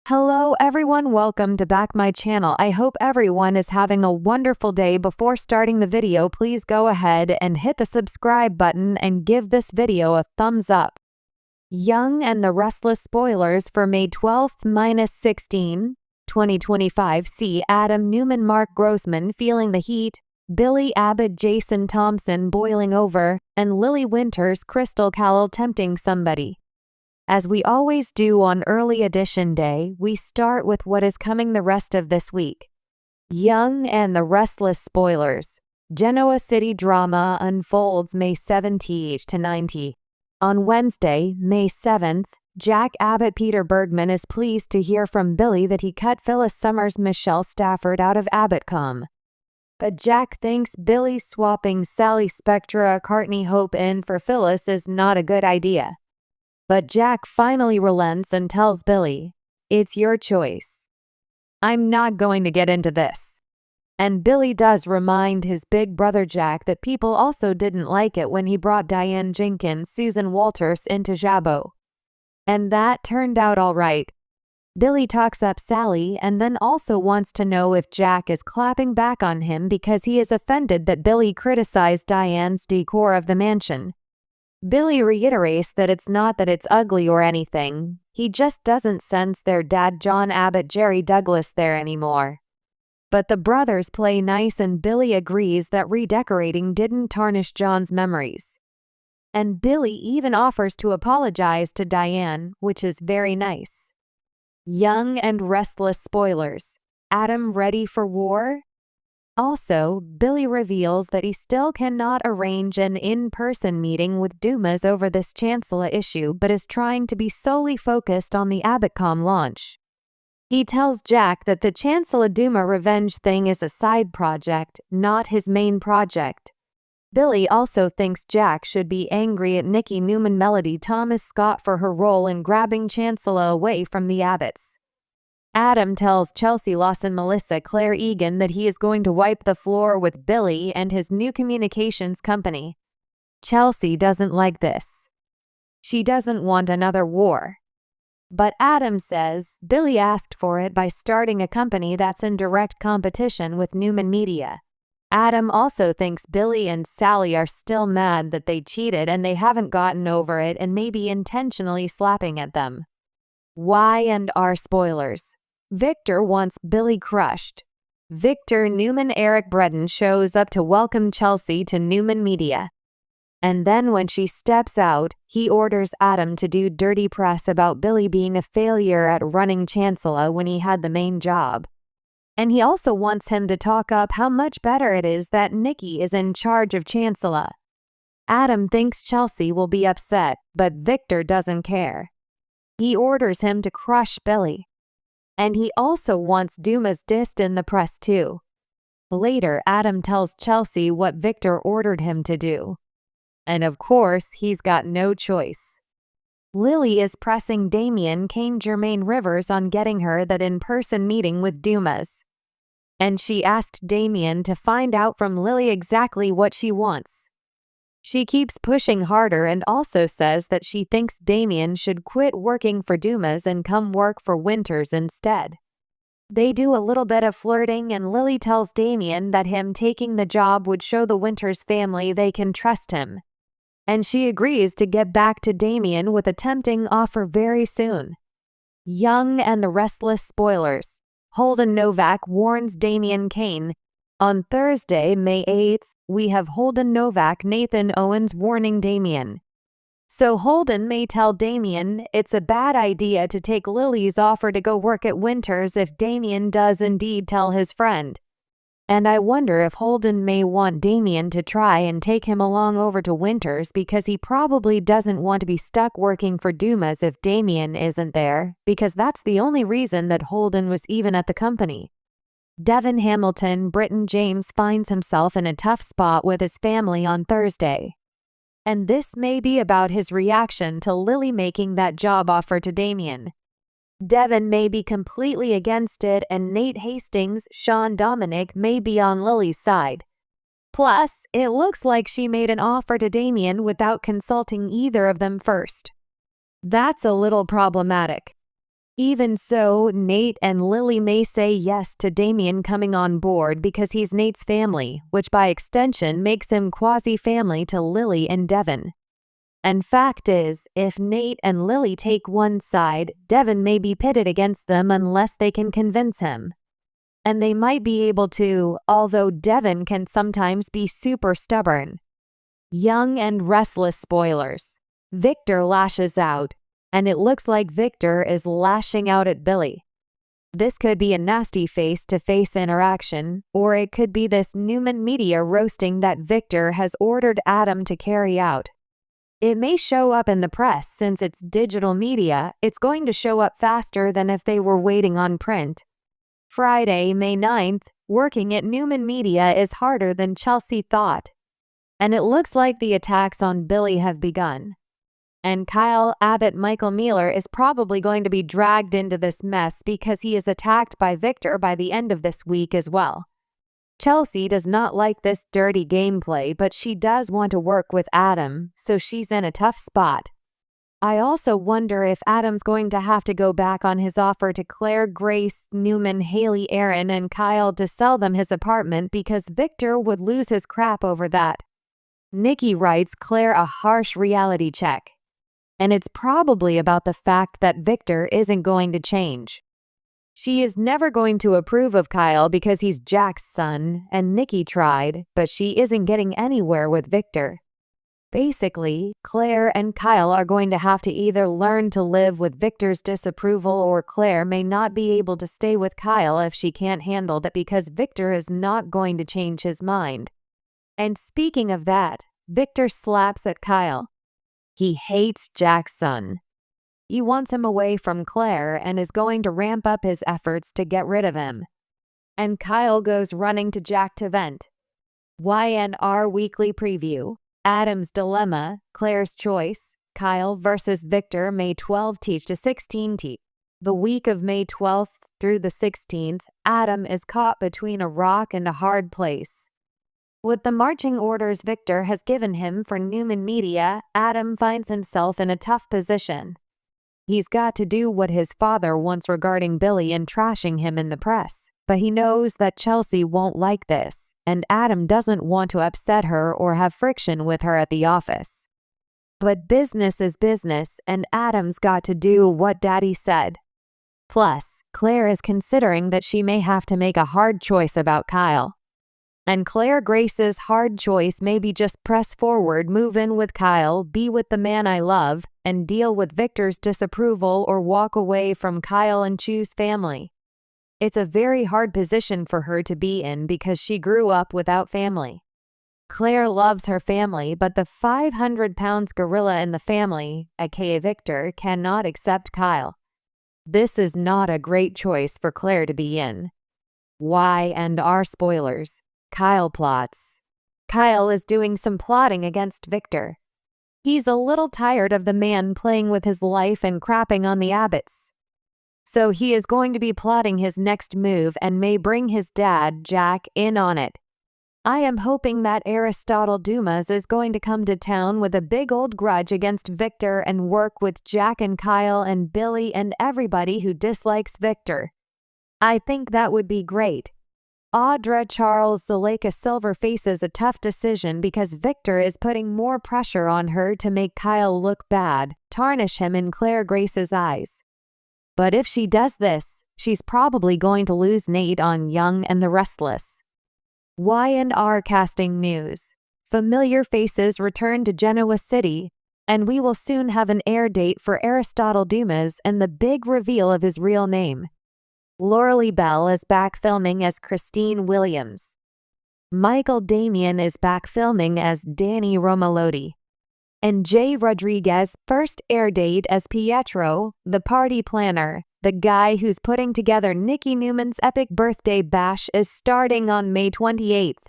Hello everyone, welcome to back my channel. I hope everyone is having a wonderful day. Before starting the video, please go ahead and hit the subscribe button and give this video a thumbs up. Young and the Restless spoilers for May 12th-16, 2025. See Adam Newman, Mark Grossman feeling the heat, Billy Abbott, Jason Thompson boiling over, and Lily Winters, Crystal Cowell tempting somebody. As we always do on early edition day, we start with what is coming the rest of this week. Young and the Restless spoilers. Genoa City drama unfolds May 17th to 19th. On Wednesday, May 7th, Jack Abbott Peter Bergman is pleased to hear from Billy that he cut Phyllis Summers' Michelle Stafford out of Abbott.com. But Jack thinks Billy swapping Sally Spectra Courtney Hope in for Phyllis is not a good idea. But Jack finally relents and tells Billy, "It's your choice. I'm not going to get into this." And Billy does remind his big brother Jack that people also didn't like it when he brought Diane Jenkins, Susan Walters into Jabbo. And that turned out all right. Billy talks up Sally and then also wants to know if Jack is clapping back on him because he is offended that Billy criticized Diane's decor of the mansion. Billy reiterates that it's not that it's ugly or anything, he just doesn't sense their dad John Abbott Jerry Douglas there anymore. But the brothers play nice and Billy agrees that redecorating didn't tarnish John's memories. And Billy even offers to apologize to Diane, which is very nice. Young and Restless spoilers. Adam ready for war? Also, Billy reveals that he still cannot arrange an in-person meeting with Dumas over this Chancellor issue but is trying to be solely focused on the Abbott.com launch. He tells Jack that the Chancellor Duma revenge thing is a side project, not his main project. Billy also thinks Jack should be angry at Nikki Newman Melody Thomas Scott for her role in grabbing Chancellor away from the Abbotts. Adam tells Chelsea Lawson Melissa Claire Egan that he is going to wipe the floor with Billy and his new communications company. Chelsea doesn't like this. She doesn't want another war. But Adam says Billy asked for it by starting a company that's in direct competition with Newman Media. Adam also thinks Billy and Sally are still mad that they cheated and they haven't gotten over it and may be intentionally slapping at them. Y and R spoilers. Victor wants Billy crushed. Victor Newman Eric Breton shows up to welcome Chelsea to Newman Media. And then when she steps out, he orders Adam to do dirty press about Billy being a failure at running Chancellor when he had the main job. And he also wants him to talk up how much better it is that Nikki is in charge of Chancellor. Adam thinks Chelsea will be upset, but Victor doesn't care. He orders him to crush Billy. And he also wants Dumas dissed in the press too. Later, Adam tells Chelsea what Victor ordered him to do. And of course, he's got no choice. Lily is pressing Damian Kane Jermaine Rivers on getting her that in-person meeting with Dumas. And she asked Damian to find out from Lily exactly what she wants. She keeps pushing harder and also says that she thinks Damian should quit working for Dumas and come work for Winters instead. They do a little bit of flirting and Lily tells Damian that him taking the job would show the Winters family they can trust him. And she agrees to get back to Damian with a tempting offer very soon. Young and the Restless spoilers. Holden Novak warns Damian Kane. On Thursday, May 8th, we have Holden Novak Nathan Owens warning Damian. So Holden may tell Damian it's a bad idea to take Lily's offer to go work at Winters if Damian does indeed tell his friend. And I wonder if Holden may want Damian to try and take him along over to Winters because he probably doesn't want to be stuck working for Dumas if Damian isn't there, because that's the only reason that Holden was even at the company. Devin Hamilton Britton James finds himself in a tough spot with his family on Thursday. And this may be about his reaction to Lily making that job offer to Damian. Devin may be completely against it and Nate Hastings, Sean Dominic may be on Lily's side. Plus, it looks like she made an offer to Damian without consulting either of them first. That's a little problematic. Even so, Nate and Lily may say yes to Damian coming on board because he's Nate's family, which by extension makes him quasi-family to Lily and Devin. And fact is, if Nate and Lily take one side, Devin may be pitted against them unless they can convince him. And they might be able to, although Devin can sometimes be super stubborn. Young and restless spoilers. Victor lashes out, and it looks like Victor is lashing out at Billy. This could be a nasty face-to-face interaction, or it could be this Newman media roasting that Victor has ordered Adam to carry out. It may show up in the press. Since it's digital media, it's going to show up faster than if they were waiting on print. Friday, May 9th, working at Newman Media is harder than Chelsea thought. And it looks like the attacks on Billy have begun. And Kyle Abbott Michael Mealer is probably going to be dragged into this mess because he is attacked by Victor by the end of this week as well. Chelsea does not like this dirty gameplay, but she does want to work with Adam, so she's in a tough spot. I also wonder if Adam's going to have to go back on his offer to Claire, Grace, Newman, Haley, Aaron, and Kyle to sell them his apartment because Victor would lose his crap over that. Nikki writes Claire a harsh reality check. And it's probably about the fact that Victor isn't going to change. She is never going to approve of Kyle because he's Jack's son, and Nikki tried, but she isn't getting anywhere with Victor. Basically, Claire and Kyle are going to have to either learn to live with Victor's disapproval, or Claire may not be able to stay with Kyle if she can't handle that because Victor is not going to change his mind. And speaking of that, Victor slaps at Kyle. He hates Jack's son. He wants him away from Claire and is going to ramp up his efforts to get rid of him. And Kyle goes running to Jack to vent. YNR Weekly Preview. Adam's Dilemma, Claire's Choice, Kyle versus Victor, May 12 to 16. The week of May 12th through the 16th, Adam is caught between a rock and a hard place. With the marching orders Victor has given him for Newman Media, Adam finds himself in a tough position. He's got to do what his father wants regarding Billy and trashing him in the press, but he knows that Chelsea won't like this, and Adam doesn't want to upset her or have friction with her at the office. But business is business, and Adam's got to do what Daddy said. Plus, Claire is considering that she may have to make a hard choice about Kyle. And Claire Grace's hard choice may be just press forward, move in with Kyle, be with the man I love, and deal with Victor's disapproval, or walk away from Kyle and choose family. It's a very hard position for her to be in because she grew up without family. Claire loves her family, but the 500-pound gorilla in the family, aka Victor, cannot accept Kyle. This is not a great choice for Claire to be in. Y&R spoilers. Kyle plots. Kyle is doing some plotting against Victor. He's a little tired of the man playing with his life and crapping on the Abbotts. So he is going to be plotting his next move and may bring his dad, Jack, in on it. I am hoping that Aristotle Dumas is going to come to town with a big old grudge against Victor and work with Jack and Kyle and Billy and everybody who dislikes Victor. I think that would be great. Audra Charles Zuleika Silver faces a tough decision because Victor is putting more pressure on her to make Kyle look bad, tarnish him in Claire Grace's eyes. But if she does this, she's probably going to lose Nate on Young and the Restless. Y&R casting news. Familiar faces return to Genoa City, and we will soon have an air date for Aristotle Dumas and the big reveal of his real name. Lauralee Bell is back filming as Christine Williams. Michael Damian is back filming as Danny Romalotti. And Jay Rodriguez first air date as Pietro, the party planner, the guy who's putting together Nikki Newman's epic birthday bash, is starting on May 28th.